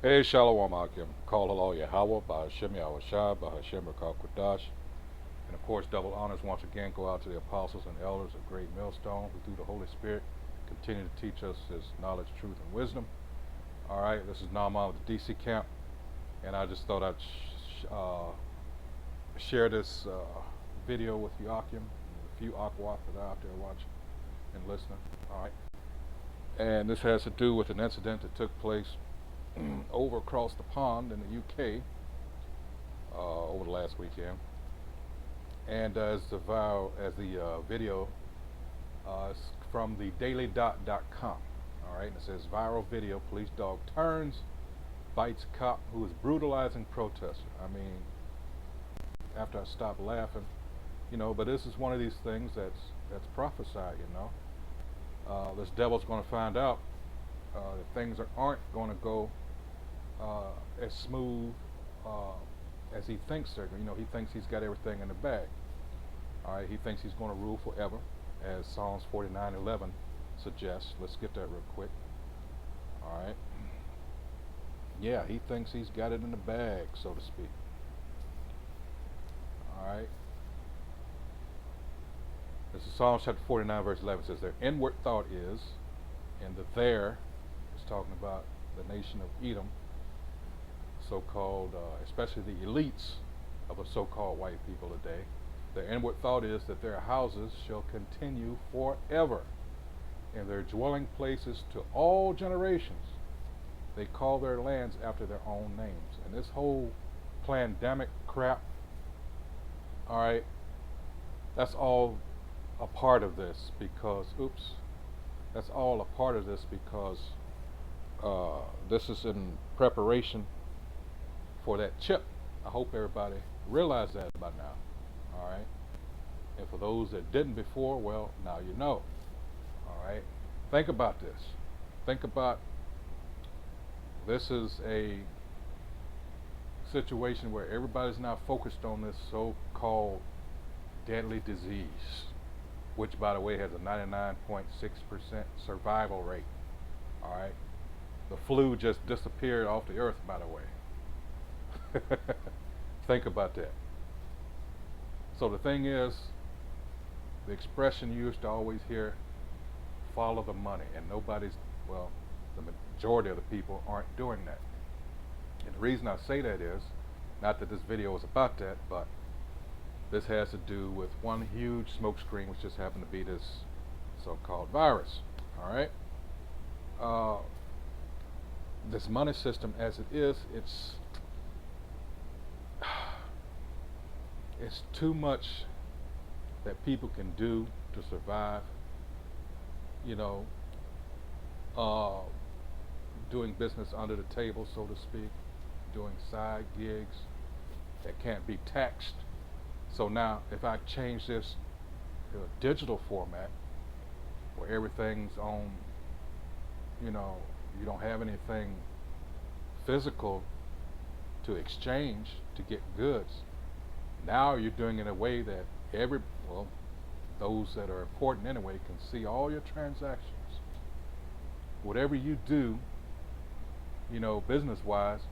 Hey, Shalom Akim. Call Allah Yahweh, Bahashem Yahweh Shai, Bahashem Rakal Kodash. And of course, double honors once again go out to the apostles and elders of Great Millstone who, through the Holy Spirit, continue to teach us His knowledge, truth, and wisdom. All right, this is Naaman with the DC camp, and I just thought I'd share this video with you, Akim, and a few Akwat that are out there watching and listening. All right, and this has to do with an incident that took place over across the pond in the UK over the last weekend, and as the video is from the dailydot.com. All right, and it says viral video: police dog turns, bites cop who is brutalizing protester. I mean, after I stopped laughing, but this is one of these things that's prophesied. This devil's going to find out that things aren't going to go as smooth as he thinks they're going. He thinks he's got everything in the bag. All right, he thinks he's going to rule forever, as Psalms 49:11 suggests. Let's get that real quick. All right. Yeah, he thinks he's got it in the bag, so to speak. All right. This is Psalms chapter 49, verse 11. It says, their inward thought is, and the there is talking about the nation of Edom, so-called, especially the elites of the so-called white people today. Their inward thought is that their houses shall continue forever, and their dwelling places to all generations. They call their lands after their own names. And this whole pandemic crap, all right, that's all a part of this because, that's all a part of this because this is in preparation for that chip. I hope everybody realized that by now. All right. And for those that didn't before, well, now you know. All right. Think about this. Think about this is a situation where everybody's now focused on this so-called deadly disease, which, by the way, has a 99.6% survival rate. All right. The flu just disappeared off the earth, by the way. Think about that. So the thing is, the expression you used to always hear, follow the money, and the majority of the people aren't doing that. And the reason I say that is, not that this video is about that, but this has to do with one huge smokescreen, which just happened to be this so-called virus. All right. This money system, as it is, it's too much that people can do to survive. Doing business under the table, so to speak, doing side gigs that can't be taxed. So now, if I change this to a digital format where everything's on, you don't have anything physical to exchange to get goods. Now you're doing it in a way that those that are important anyway can see all your transactions. Whatever you do, business-wise,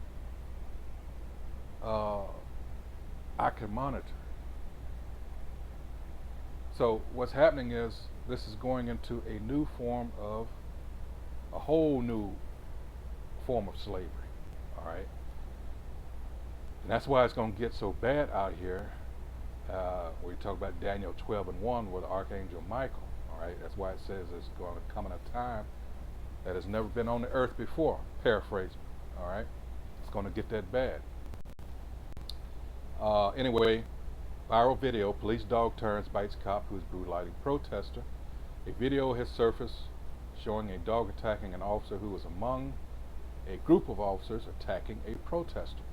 I can monitor. So what's happening is this is going into a whole new form of slavery. All right. And that's why it's going to get so bad out here. We talk about Daniel 12:1 with Archangel Michael. All right. That's why it says it's going to come in a time that has never been on the earth before. Paraphrasing. All right. It's going to get that bad. Anyway, viral video: police dog turns, bites cop who is brutalizing protester. A video has surfaced showing a dog attacking an officer who was among a group of officers attacking a protester.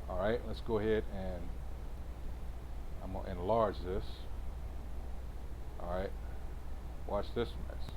All right, let's go ahead and I'm going to enlarge this. All right, watch this mess.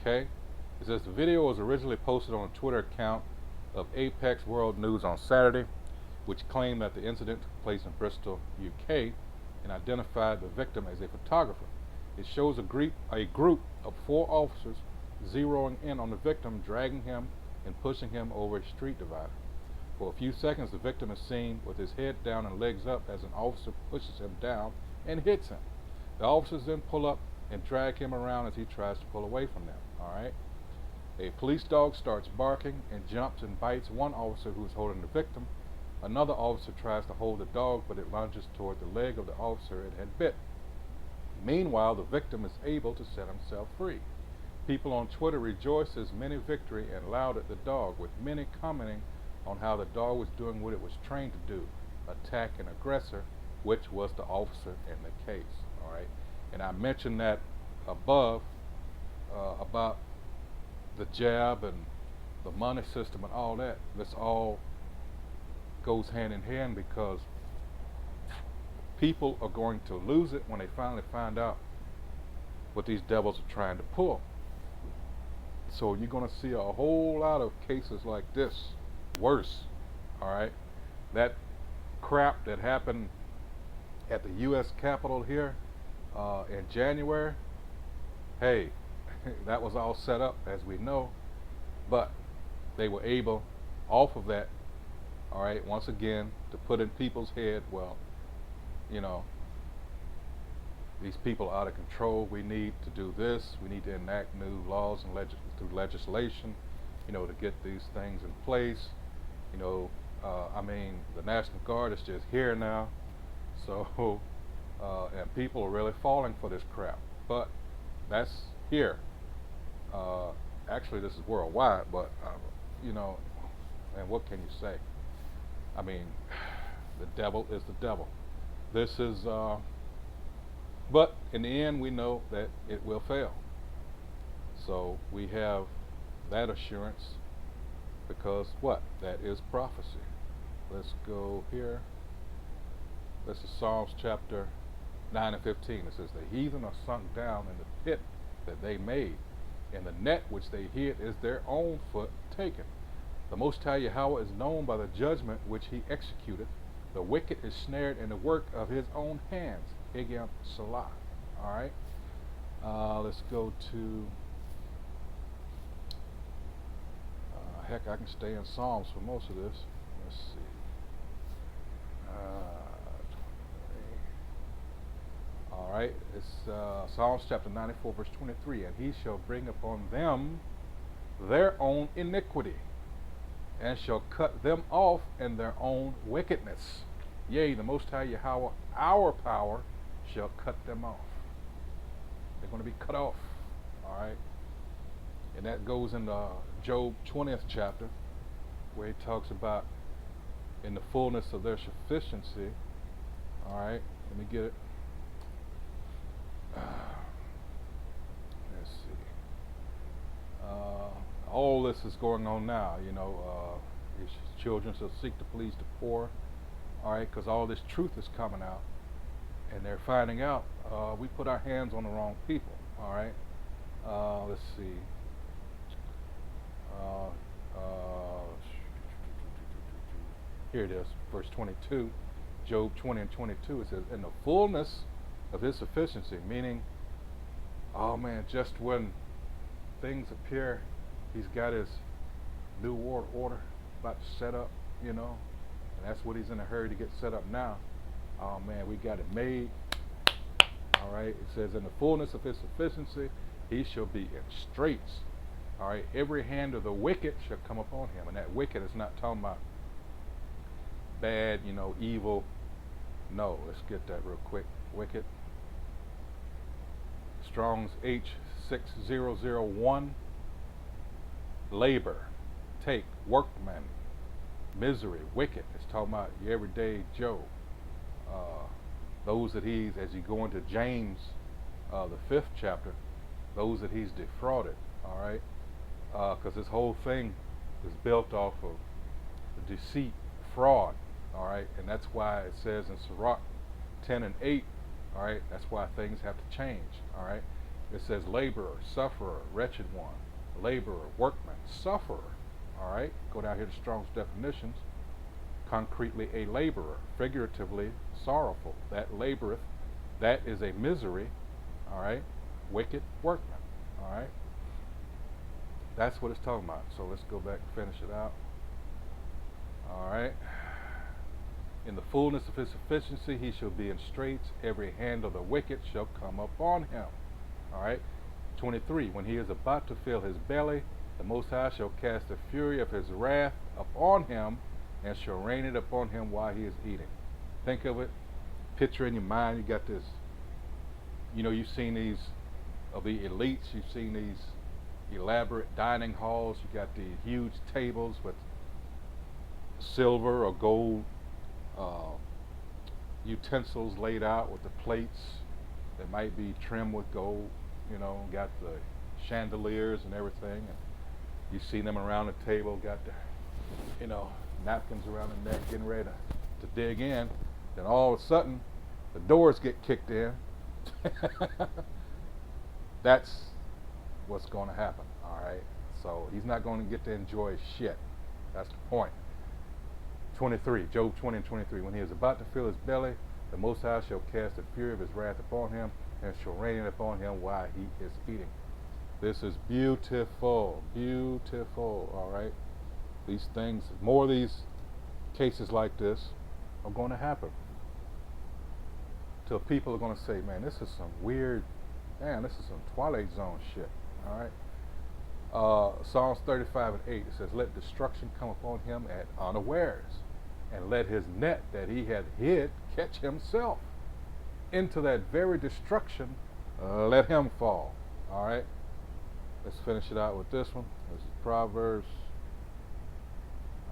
Okay? It says the video was originally posted on a Twitter account of Apex World News on Saturday, which claimed that the incident took place in Bristol, UK, and identified the victim as a photographer. It shows a group of 4 officers zeroing in on the victim, dragging him and pushing him over a street divider. For a few seconds, the victim is seen with his head down and legs up as an officer pushes him down and hits him. The officers then pull up and drag him around as he tries to pull away from them. All right. A police dog starts barking and jumps and bites one officer who is holding the victim. Another officer tries to hold the dog, but it lunges toward the leg of the officer it had bit. Meanwhile, the victim is able to set himself free. People on Twitter rejoiced as many victory and laughed at the dog, with many commenting on how the dog was doing what it was trained to do, attack an aggressor, which was the officer in the case. All right, and I mentioned that above about the jab and the money system and all that. This all goes hand in hand, because people are going to lose it when they finally find out what these devils are trying to pull. So you're going to see a whole lot of cases like this, worse. All right, that crap that happened at the U.S. Capitol here in January, hey, that was all set up, as we know, but they were able, off of that, all right, once again, to put in people's head, well, you know, these people are out of control. We need to do this. We need to enact new laws and through legislation, you know, to get these things in place. You know, I mean, the National Guard is just here now, so and people are really falling for this crap. But that's here. Actually, this is worldwide, but you know, and what can you say? I mean, the devil is the devil. This is, but in the end, we know that it will fail. So we have that assurance, because what? That is prophecy. Let's go here. This is Psalms chapter 9 and 15. It says, the heathen are sunk down in the pit that they made, and the net which they hid is their own foot taken. The Most High Yahweh is known by the judgment which he executed. The wicked is snared in the work of his own hands. Higam Salah. All right. Let's go to, heck, I can stay in Psalms for most of this. Let's see. All right. It's Psalms chapter 94, verse 23. And he shall bring upon them their own iniquity, and shall cut them off in their own wickedness. Yea, the Most High Yahweh, our power, shall cut them off. They're going to be cut off. All right. And that goes in the Job 20th chapter, where he talks about in the fullness of their sufficiency. All right. Let me get it. Let's see. All this is going on now, you know. His children shall seek to please the poor, all right, because all this truth is coming out, and they're finding out we put our hands on the wrong people, all right. Let's see. Here it is, verse 22, Job 20 and 22. It says, in the fullness of his sufficiency, meaning, oh man, just when things appear, he's got his new world order about to set up, you know, and that's what he's in a hurry to get set up now. Oh man, we got it made. All right, it says, in the fullness of his sufficiency, he shall be in straits. All right, every hand of the wicked shall come upon him. And that wicked is not talking about bad, you know, evil. No, let's get that real quick. Wicked. Strong's H6001. Labor, take, workman, misery, wicked. It's talking about your everyday Joe. Those that he's, as you go into James, the 5th chapter, those that he's defrauded, all right? Because this whole thing is built off of deceit, fraud, all right? And that's why it says in Sirach 10 and 8, all right, that's why things have to change, all right? It says laborer, sufferer, wretched one, laborer, workman, sufferer. All right, go down here to Strong's definitions. Concretely, a laborer, figuratively, sorrowful. That laboreth, that is a misery. All right, wicked workman. All right, that's what it's talking about. So let's go back and finish it out. All right. In the fullness of his sufficiency, he shall be in straits. Every hand of the wicked shall come upon him. All right. 23. When he is about to fill his belly, the Most High shall cast the fury of his wrath upon him, and shall rain it upon him while he is eating. Think of it. Picture in your mind. You got this. You know, you've seen these of the elites. You've seen these elaborate dining halls. You got the huge tables with silver or gold utensils laid out with the plates that might be trimmed with gold. You know, got the chandeliers and everything, and you see them around the table, got the, you know, napkins around the neck, getting ready to dig in. Then all of a sudden, the doors get kicked in. That's what's going to happen. All right. So he's not going to get to enjoy shit. That's the point. 23, Job 20 and 23. When he is about to fill his belly, the Most High shall cast the fury of his wrath upon him, and shall rain it upon him while he is eating. This is beautiful, beautiful. All right. These things, more of these cases like this are going to happen. Till people are going to say, man, this is some weird, man, this is some Twilight Zone shit. All right. Psalms 35 and 8, it says, let destruction come upon him at unawares, and let his net that he had hid catch himself. Into that very destruction, let him fall. All right. Let's finish it out with this one. This is Proverbs.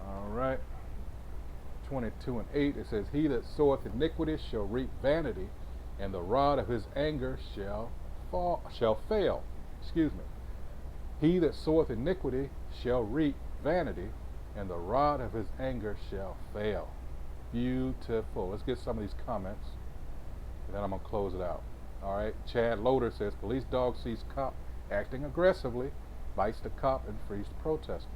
All right. 22 and 8, it says, he that soweth iniquity shall reap vanity, and the rod of his anger shall fail. Excuse me. He that soweth iniquity shall reap vanity, and the rod of his anger shall fail. Beautiful. Let's get some of these comments, and then I'm going to close it out. All right. Chad Loader says, police dog sees cop acting aggressively, bites the cop, and frees the protester.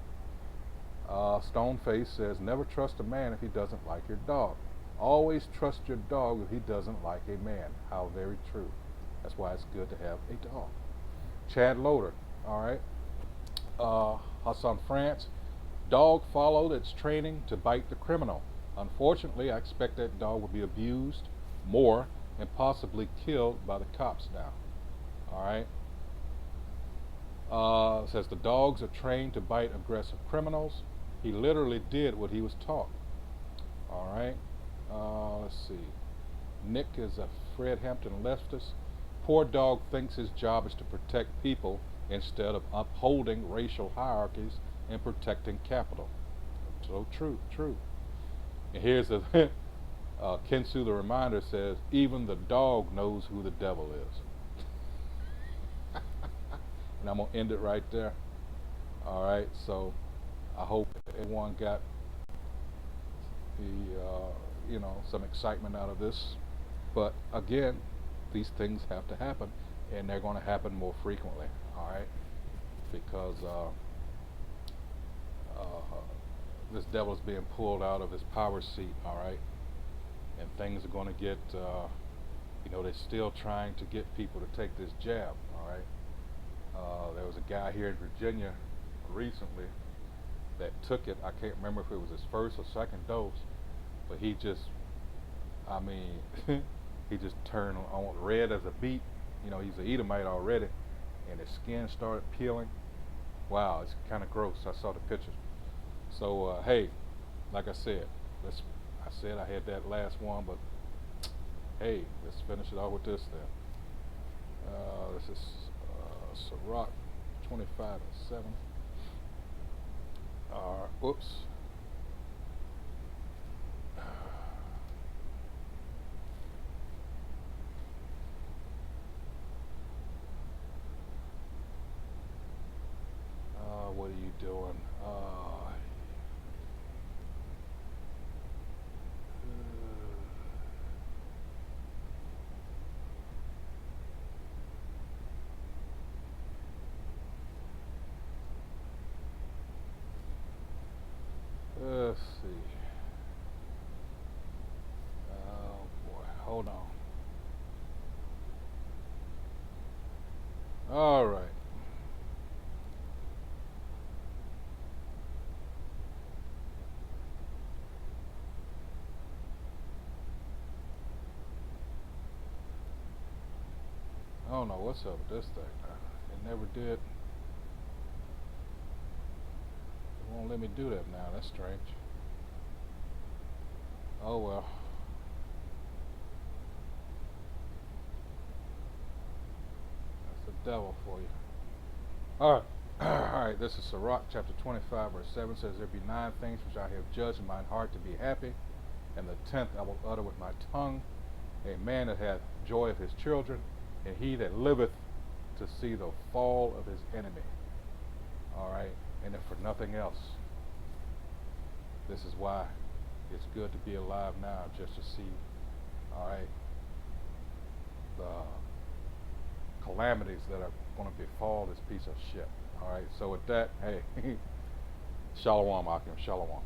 Stoneface says, never trust a man if he doesn't like your dog. Always trust your dog if he doesn't like a man. How very true. That's why it's good to have a dog. Chad Loader. All right. Hassan France. Dog followed its training to bite the criminal. Unfortunately, I expect that dog will be abused more and possibly killed by the cops now. All right. It says the dogs are trained to bite aggressive criminals. He literally did what he was taught. All right. Let's see. Nick is a Fred Hampton leftist. Poor dog thinks his job is to protect people instead of upholding racial hierarchies and protecting capital. So true, true. And here's a Kensu the Reminder says, even the dog knows who the devil is. And I'm going to end it right there. All right, so I hope everyone got the, some excitement out of this. But again, these things have to happen, and they're going to happen more frequently, all right? Because this devil is being pulled out of his power seat, all right? And things are going to get, they're still trying to get people to take this jab, all right? There was a guy here in Virginia recently that took it. I can't remember if it was his first or second dose, but he just, he just turned on red as a beet. You know, he's an Edomite already, and his skin started peeling. Wow, it's kind of gross. I saw the pictures. So, hey, like I said, I had that last one, but hey, let's finish it off with this then. This is Sirach 25 and 7. Oops. What are you doing? Hold on. All right. I don't know what's up with this thing. It never did. It won't let me do that now. That's strange. Oh well. That's the devil for you. All right. All right. This is Sirach chapter 25, verse 7 says, "There be 9 things which I have judged in mine heart to be happy, and the 10th I will utter with my tongue. A man that hath joy of his children, and he that liveth to see the fall of his enemy." All right. And if for nothing else, this is why it's good to be alive now, just to see, all right, the calamities that are going to befall this piece of shit. All right. So with that, hey, shalom, Akim, shalom.